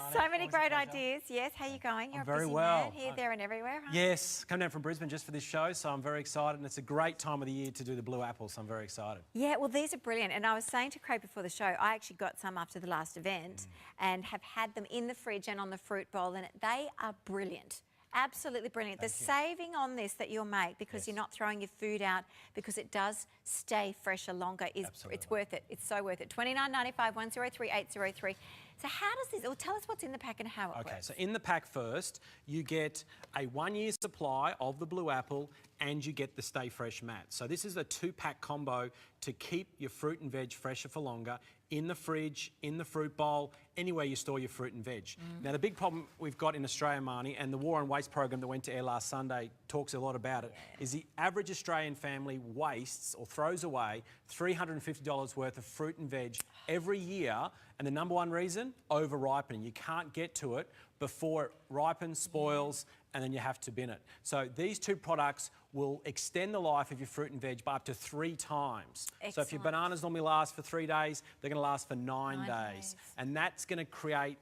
Marnie. So many Always a great pleasure. ideas. Yes, how you going? You're I'm very a busy well. man here, there and everywhere, huh? Yes, come down from Brisbane just for this show, so I'm very excited, and it's a great time of the year to do the blue apple, so I'm very excited. Yeah, well, these are brilliant. And I was saying to Craig before the show, I actually got some after the last event and have had them in the fridge and on the fruit bowl, and they are brilliant. Absolutely brilliant. The saving on this that you'll make because you're not throwing your food out because it does stay fresher longer is it's worth it. It's so worth it. $29.95 103 803. So how does this? Well, tell us what's in the pack and how it works. Okay, so in the pack first, you get a 1-year supply of the blue apple and you get the Stay Fresh mat. So this is a 2-pack combo to keep your fruit and veg fresher for longer in the fridge, in the fruit bowl, anywhere you store your fruit and veg. Now, the big problem we've got in Australia, Marnie, and the War on Waste program that went to air last Sunday talks a lot about it, is the average Australian family wastes or throws away $350 worth of fruit and veg every year. And the number one reason, over-ripening. You can't get to it before it ripens, spoils, and then you have to bin it. So these two products will extend the life of your fruit and veg by up to 3 times. Excellent. So if your bananas normally last for 3 days, they're going to last for 9 days. And that's going to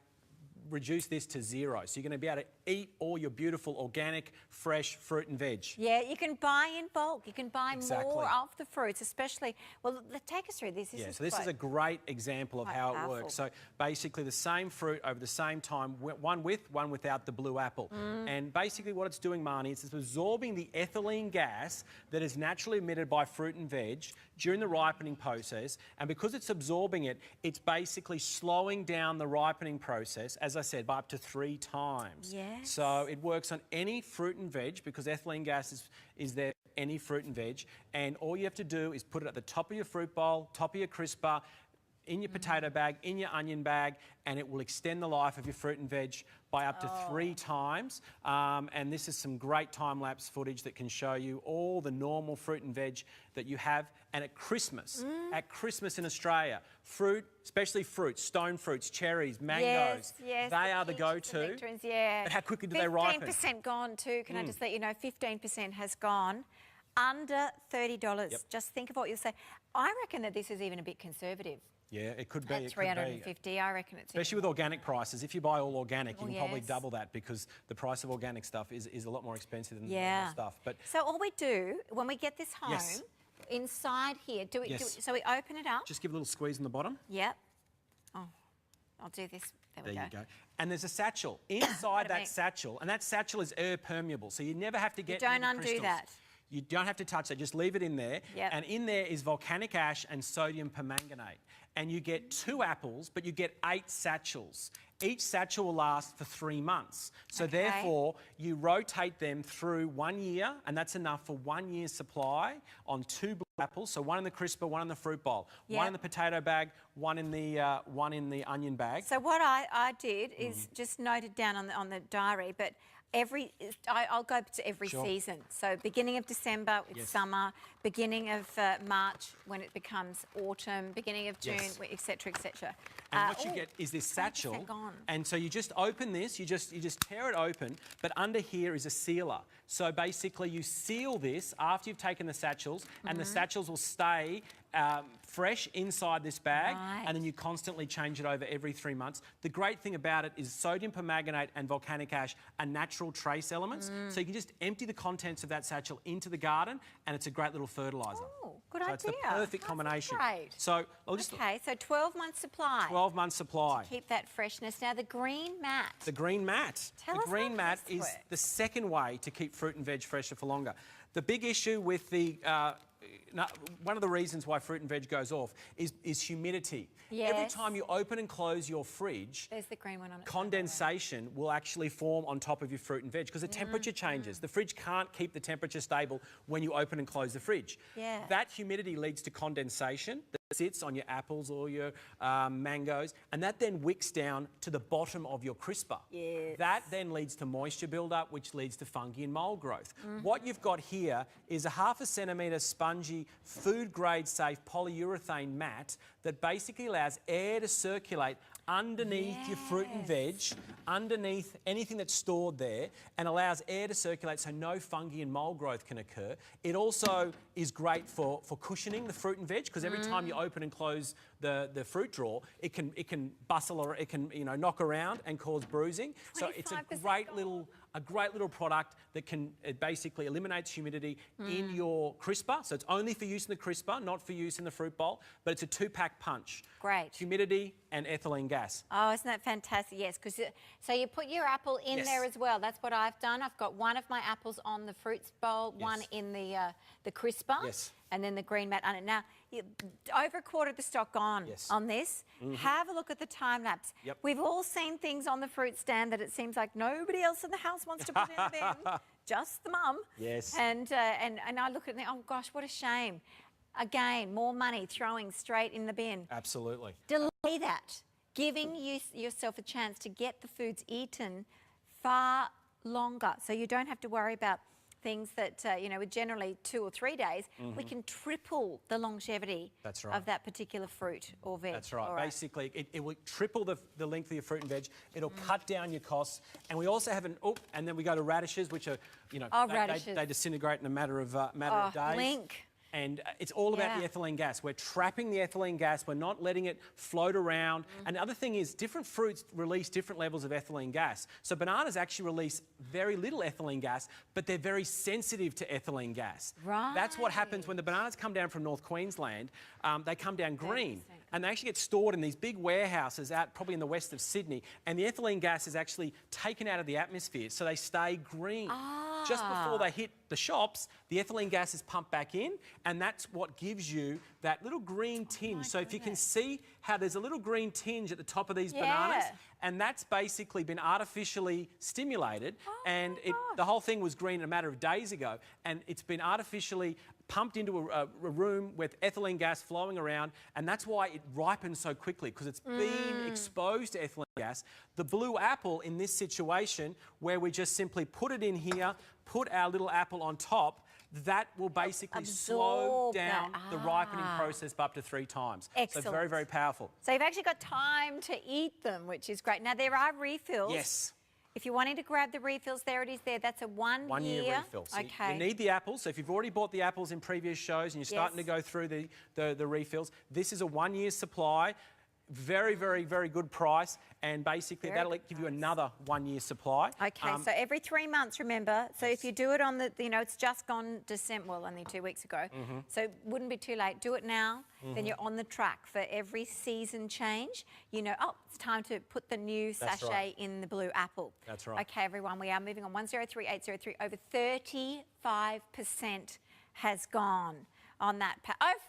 reduce this to 0. So you're going to be able to eat all your beautiful, organic, fresh fruit and veg. Yeah, you can buy in bulk. You can buy Exactly. more of the fruits, especially. Well, take us through this. So this is a great example of how it works. So basically the same fruit over the same time, one with, one without the blue apple. And basically what it's doing, Marnie, is it's absorbing the ethylene gas that is naturally emitted by fruit and veg during the ripening process. And because it's absorbing it, it's basically slowing down the ripening process, as I said, by up to 3 times. Yes. So it works on any fruit and veg because ethylene gas is there for any fruit and veg. And all you have to do is put it at the top of your fruit bowl, top of your crisper, in your potato bag, in your onion bag, and it will extend the life of your fruit and veg by up to 3 times. And this is some great time-lapse footage that can show you all the normal fruit and veg that you have. And at Christmas in Australia, fruit, especially fruits, stone fruits, cherries, mangoes, they are the go-to. Yeah. But how quickly do they ripen? 15% gone too. Can I just let you know, 15% has gone. Under $30. Just think of what you'll say. I reckon that this is even a bit conservative. Yeah, it could be. At $350, I reckon it's... Especially with organic prices. If you buy all organic, you can probably double that because the price of organic stuff is a lot more expensive than normal stuff. But so all we do, when we get this home, inside here, so we open it up. Just give a little squeeze on the bottom. Yep. Oh, I'll do this. There you go. And there's a satchel. Inside that satchel, and that satchel is air permeable, so you never have to get don't undo that. You don't have to touch that, just leave it in there. Yep. And in there is volcanic ash and sodium permanganate. And you get 2 apples, but you get 8 satchels. Each satchel will last for 3 months. So therefore, you rotate them through 1 year, and that's enough for 1 year's supply on 2 blue apples. So one in the crisper, one in the fruit bowl, one in the potato bag, one in the onion bag. So what I did is just noted down on the diary, but I'll go to every season. So beginning of December, it's summer. Beginning of March, when it becomes autumn. Beginning of June, etc., etc. And what you get is this satchel, and so you just open this. You just tear it open, but under here is a sealer. So basically, you seal this after you've taken the satchels, and the satchels will stay fresh inside this bag, and then you constantly change it over every 3 months. The great thing about it is sodium permanganate and volcanic ash are natural trace elements, so you can just empty the contents of that satchel into the garden, and it's a great little fertiliser. Oh, good idea. It's the perfect combination. Great. So I'll just... Okay, so 12-month supply. 12-month supply. To keep that freshness. Now, the green mat. The green mat. Tell us the green mat is the second way to keep fruit and veg fresher for longer. The big issue with the... one of the reasons why fruit and veg goes off is humidity. Yes. Every time you open and close your fridge, there's the green one on it. Condensation will actually form on top of your fruit and veg because the temperature changes. The fridge can't keep the temperature stable when you open and close the fridge. Yeah. That humidity leads to condensation that sits on your apples or your mangoes, and that then wicks down to the bottom of your crisper. Yes. That then leads to moisture buildup, which leads to fungi and mould growth. What you've got here is a 1/2 centimetre spongy, food-grade safe polyurethane mat that basically allows air to circulate underneath your fruit and veg, underneath anything that's stored there, and allows air to circulate so no fungi and mould growth can occur. It also is great for cushioning the fruit and veg because every time you open and close the fruit drawer, it can bustle or it can knock around and cause bruising. So it's a great little product that can basically eliminates humidity in your crisper. So it's only for use in the crisper, not for use in the fruit bowl. But it's a 2-pack punch. Great. Humidity and ethylene gas. Oh, isn't that fantastic? Yes, because so you put your apple in there as well. That's what I've done. I've got one of my apples on the fruits bowl, one in the crisper, and then the green mat on it. Now, over a quarter of the stock gone on this. Have a look at the time lapse. We've all seen things on the fruit stand that it seems like nobody else in the house wants to put in the bin, just the mum. Yes. And I look at it and think, oh gosh, what a shame. Again, more money throwing straight in the bin. Absolutely. Delay that. Giving yourself a chance to get the foods eaten far longer, so you don't have to worry about things that are generally 2 or 3 days. We can triple the longevity of that particular fruit or veg. That's right. Basically, it will triple the length of your fruit and veg. It'll cut down your costs. And we also have and then we go to radishes, which are, they disintegrate in a matter of days. Link. And it's all about the ethylene gas. We're trapping the ethylene gas. We're not letting it float around. And the other thing is different fruits release different levels of ethylene gas. So bananas actually release very little ethylene gas, but they're very sensitive to ethylene gas. Right. That's what happens when the bananas come down from North Queensland. They come down green. And they actually get stored in these big warehouses out probably in the west of Sydney. And the ethylene gas is actually taken out of the atmosphere, so they stay green. Just before they hit the shops, the ethylene gas is pumped back in, and that's what gives you that little green tinge. So if you can see how there's a little green tinge at the top of these bananas, and that's basically been artificially stimulated, and the whole thing was green a matter of days ago, and it's been artificially pumped into a room with ethylene gas flowing around, and that's why it ripens so quickly, because it's been exposed to ethylene gas. The blue apple in this situation, where we just simply put it in here, put our little apple on top, that will basically slow down the ripening process by up to 3 times. Excellent. So very, very powerful. So you've actually got time to eat them, which is great. Now, there are refills. Yes. If you're wanting to grab the refills, there it is there. That's a one-year refill. So you need the apples. So if you've already bought the apples in previous shows and you're starting to go through the refills, this is a 1-year supply. Very, very, very good price, and basically that'll give you another 1-year supply. Okay, so every 3 months, remember. So if you do it on the, it's just gone December, well, only 2 weeks ago. So it wouldn't be too late. Do it now. Then you're on the track for every season change. Oh, it's time to put the new sachet in the blue apple. That's right. Okay, everyone, we are moving on. 103803. Over 35% has gone on that.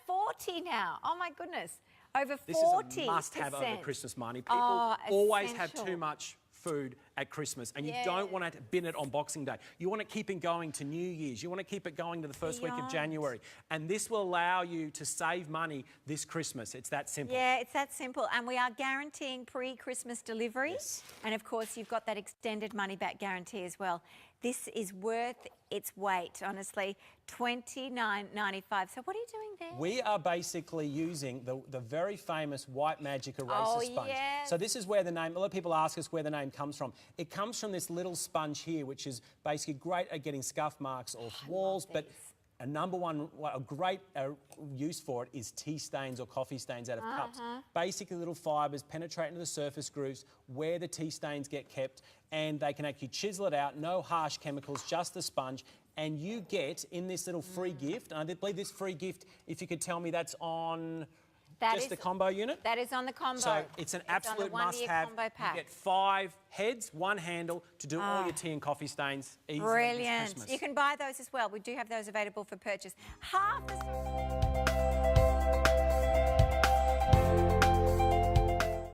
40 now. Oh my goodness. Over 40%. This is a must-have over Christmas money. People always have too much food at Christmas, and you don't want to bin it on Boxing Day. You want to keep it going to New Year's. You want to keep it going to the first week of January. And this will allow you to save money this Christmas. It's that simple. Yeah, it's that simple. And we are guaranteeing pre-Christmas delivery. And of course, you've got that extended money-back guarantee as well. This is worth its weight, honestly. $29.95. So what are you doing there? We are basically using the very famous White Magic Eraser sponge. Yes. So this is where the name, a lot of people ask us where the name comes from. It comes from this little sponge here, which is basically great at getting scuff marks off walls, but a great use for it is tea stains or coffee stains out of cups. Basically, little fibres penetrate into the surface grooves where the tea stains get kept, and they can actually chisel it out. No harsh chemicals, just the sponge. And you get in this little free gift, and I believe this free gift, if you could tell me that's on the combo unit? That is on the combo. So it's an absolute must-have. You get 5 heads, 1 handle to do all your tea and coffee stains easily this Christmas. You can buy those as well. We do have those available for purchase. Half the